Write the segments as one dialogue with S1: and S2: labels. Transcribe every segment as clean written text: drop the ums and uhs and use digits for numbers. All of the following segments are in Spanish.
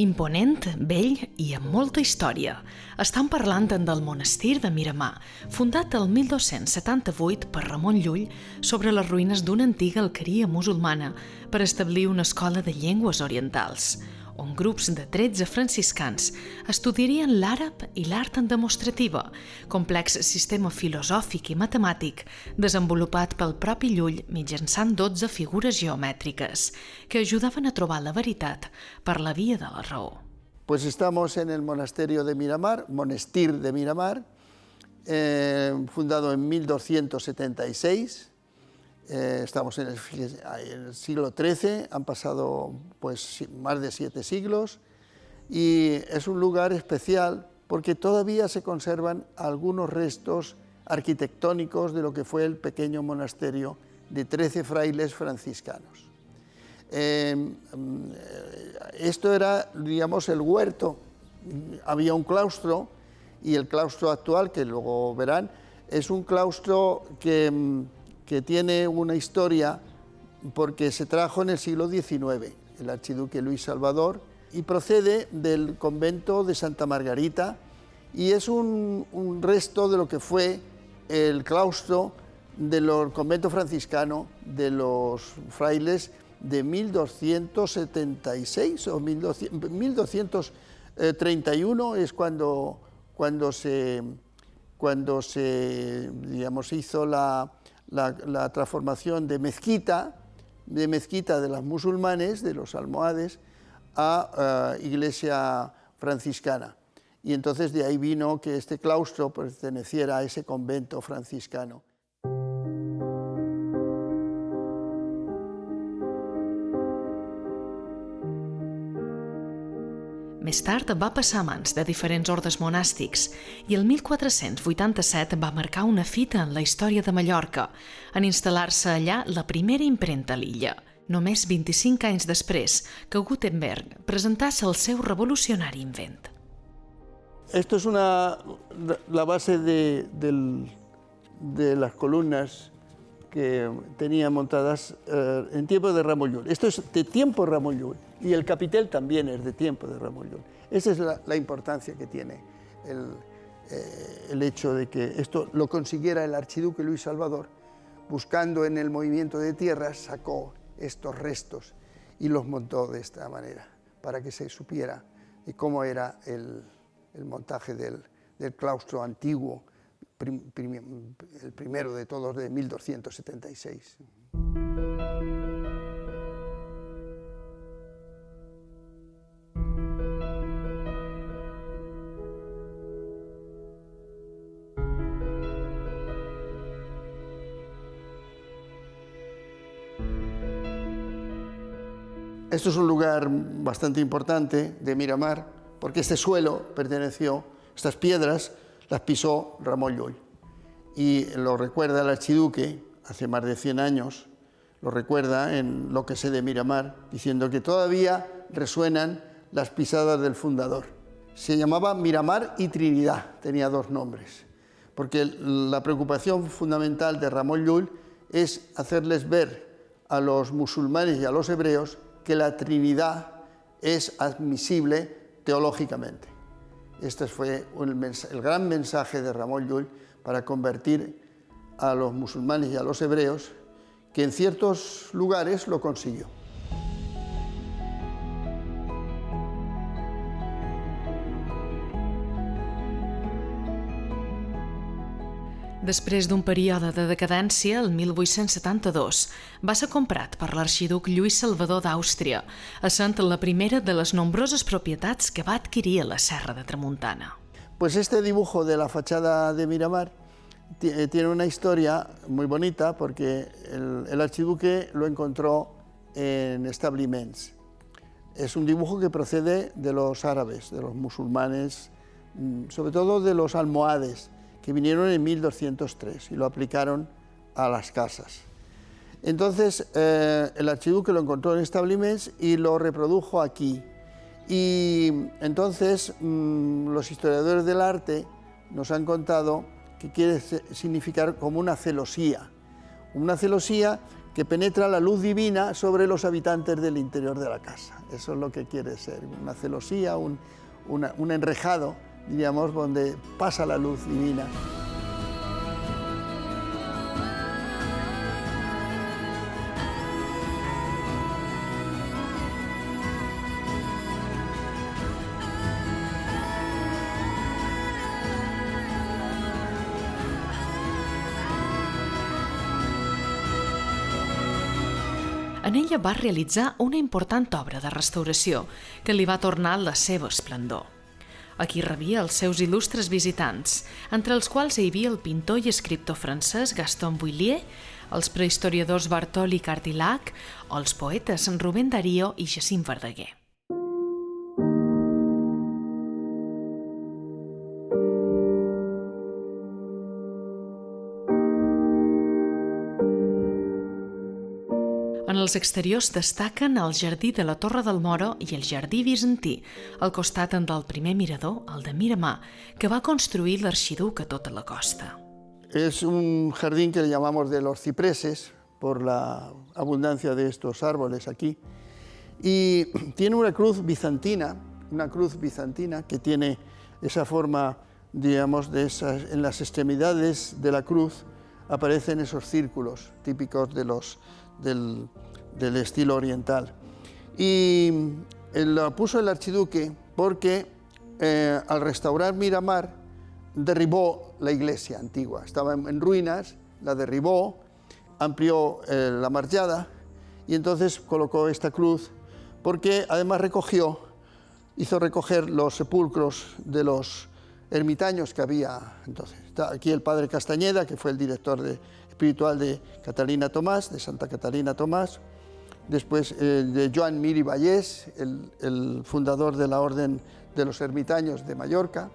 S1: Imponent, vell i amb molta història. Estan parlant del monestir de Miramar, fundat el 1278 per Ramon Llull sobre les ruïnes d'una antiga alqueria musulmana per establir una escola de llengües orientals, on grups de 13 franciscans estudiarien l'àrab i l'art en demostrativa, complex sistema filosòfic i matemàtic desenvolupat pel propi Llull mitjançant 12 figures geomètriques que ajudaven a trobar la veritat per la via de la raó.
S2: Pues estamos en el monasterio de Miramar, Monestir de Miramar, fundado en 1276. Estamos en el siglo XIII, han pasado pues más de 7 siglos y es un lugar especial porque todavía se conservan algunos restos arquitectónicos de lo que fue el pequeño monasterio de 13 frailes franciscanos. Esto era, digamos, el huerto. Había un claustro y el claustro actual, que luego verán, es un claustro que tiene una historia porque se trajo en el siglo XIX, el archiduque Luis Salvador, y procede del convento de Santa Margarita y es un resto de lo que fue el claustro del convento franciscano de los frailes de 1276 o 1231 es cuando se digamos, hizo la transformación de mezquita de los musulmanes, de los almohades, a iglesia franciscana. Y entonces de ahí vino que este claustro perteneciera a ese convento franciscano.
S1: Més tard va passar a mans de diferents ordes monàstics i el 1487 va marcar una fita en la història de Mallorca en instal·lar-se allà la primera impremta a l'illa, només 25 anys després que Gutenberg presentàs el seu revolucionari invent.
S2: Esto es la base de las columnas que tenía montadas en tiempo de Ramon Llull. Esto es de tiempo de Ramon Llull y el capitel también es de tiempo de Ramon Llull. Esa es la importancia que tiene el hecho de que esto lo consiguiera el archiduque Luis Salvador, buscando en el movimiento de tierras, sacó estos restos y los montó de esta manera, para que se supiera de cómo era el montaje del claustro antiguo, el primero de todos, de 1276. Esto es un lugar bastante importante de Miramar, porque este suelo perteneció, estas piedras las pisó Ramon Llull. Y lo recuerda el archiduque, hace más de 100 años, lo recuerda en Lo que sé de Miramar, diciendo que todavía resuenan las pisadas del fundador. Se llamaba Miramar y Trinidad, tenía 2 nombres, porque la preocupación fundamental de Ramon Llull es hacerles ver a los musulmanes y a los hebreos que la Trinidad es admisible teológicamente. Este fue el gran mensaje de Ramon Llull para convertir a los musulmanes y a los hebreos, que en ciertos lugares lo consiguió.
S1: Després d'un període de decadència, el 1872, va ser comprat per l'arxiduc Lluís Salvador d'Àustria, essent la primera de les nombroses propietats que va adquirir a la Serra de Tramuntana.
S2: Pues este dibujo de la fachada de Miramar tiene una historia muy bonita porque el archiduque lo encontró en establiments. Es un dibujo que procede de los árabes, de los musulmanes, sobre todo de los almohades, que vinieron en 1203 y lo aplicaron a las casas. Entonces el archiduque lo encontró en establiments y lo reprodujo aquí. Y entonces los historiadores del arte nos han contado que quiere significar como una celosía que penetra la luz divina sobre los habitantes del interior de la casa. Eso es lo que quiere ser, una celosía, un enrejado, diríamos, donde pasa la luz divina.
S1: En ella va realitzar una important obra de restauració que li va tornar la seva esplendor. Aquí rebia els seus il·lustres visitants, entre els quals hi havia el pintor i escriptor francès Gaston Bouillier, els prehistoriadors Bartol i Cardillac o els poetes Rubén Darío i Jacint Verdaguer. En els exteriors destaquen el jardí de la Torre del Moro i el jardí bizantí, al costat del primer mirador, el de Miramar, que va construir l'arxiduc a tota la costa.
S2: Es un jardín que le llamamos de los cipreses, por la abundancia de estos árboles aquí, y tiene una cruz bizantina que tiene esa forma, digamos, en las extremidades de la cruz aparecen esos círculos típicos del estilo oriental. Y lo puso el archiduque porque al restaurar Miramar derribó la iglesia antigua. Estaba en ruinas, la derribó, amplió la marchada y entonces colocó esta cruz porque además hizo recoger los sepulcros de los ermitaños que había entonces. Está aquí el padre Castañeda, que fue el director espiritual de Catalina Tomás, de Santa Catalina Tomás, después de Joan Mir i Vallès, el fundador de la Orden de los Ermitaños de Mallorca,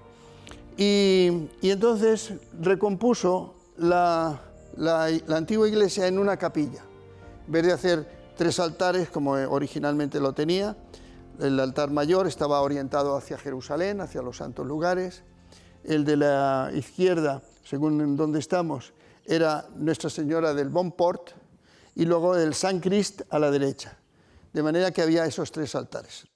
S2: y entonces recompuso la antigua iglesia en una capilla. En vez de hacer 3 altares como originalmente lo tenía, el altar mayor estaba orientado hacia Jerusalén, hacia los santos lugares, el de la izquierda, según en donde estamos, era Nuestra Señora del Bon Port y luego el Sant Crist a la derecha, de manera que había esos 3 altares.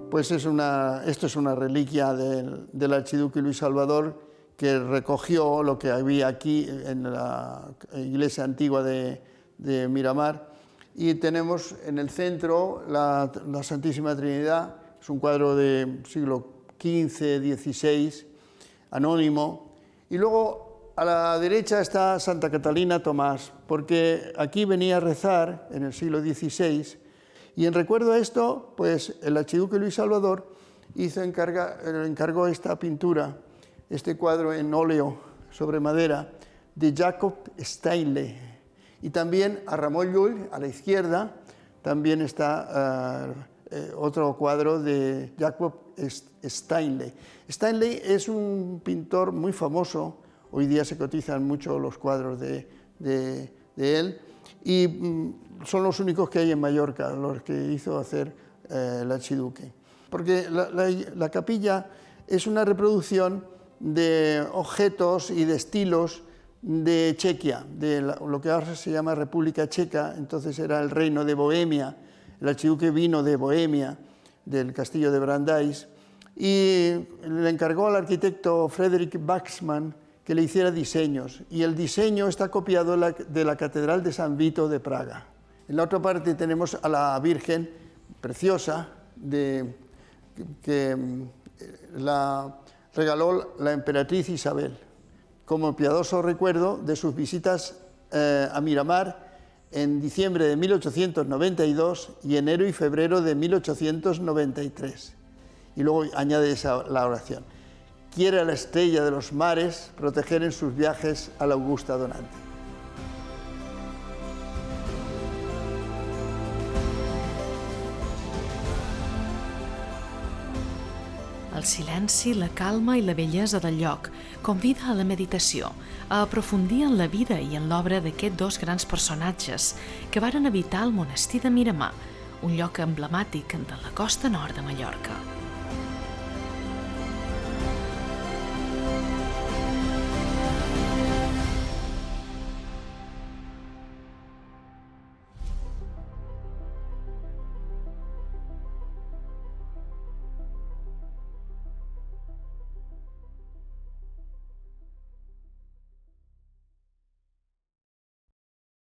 S2: Pues esto es una reliquia del archiduque Luis Salvador, que recogió lo que había aquí en la iglesia antigua de Miramar. Y tenemos en el centro la Santísima Trinidad, es un cuadro de siglo XV, XVI, anónimo. Y luego a la derecha está Santa Catalina Tomás, porque aquí venía a rezar en el siglo XVI. Y en recuerdo a esto, pues el archiduque Luis Salvador encargó esta pintura, este cuadro en óleo sobre madera de Jacob Steinle. Y también a Ramon Llull, a la izquierda, también está otro cuadro de Jacob Steinle. Steinle es un pintor muy famoso, hoy día se cotizan mucho los cuadros de él, y son los únicos que hay en Mallorca, los que hizo hacer el archiduque. Porque la capilla es una reproducción de objetos y de estilos de Chequia, de lo que ahora se llama República Checa, entonces era el reino de Bohemia. El archiduque vino de Bohemia, del castillo de Brandeis, y le encargó al arquitecto Frederick Waxman que le hiciera diseños, y el diseño está copiado de la Catedral de San Vito de Praga. En la otra parte tenemos a la Virgen preciosa que la regaló la emperatriz Isabel, como piadoso recuerdo de sus visitas a Miramar en diciembre de 1892 y enero y febrero de 1893. Y luego añade la oración: quiere a la estrella de los mares proteger en sus viajes a la augusta donante.
S1: El silenci, la calma i la bellesa del lloc convida a la meditació, a aprofundir en la vida i en l'obra d'aquests 2 grans personatges que varen habitar el monestir de Miramar, un lloc emblemàtic de la costa nord de Mallorca.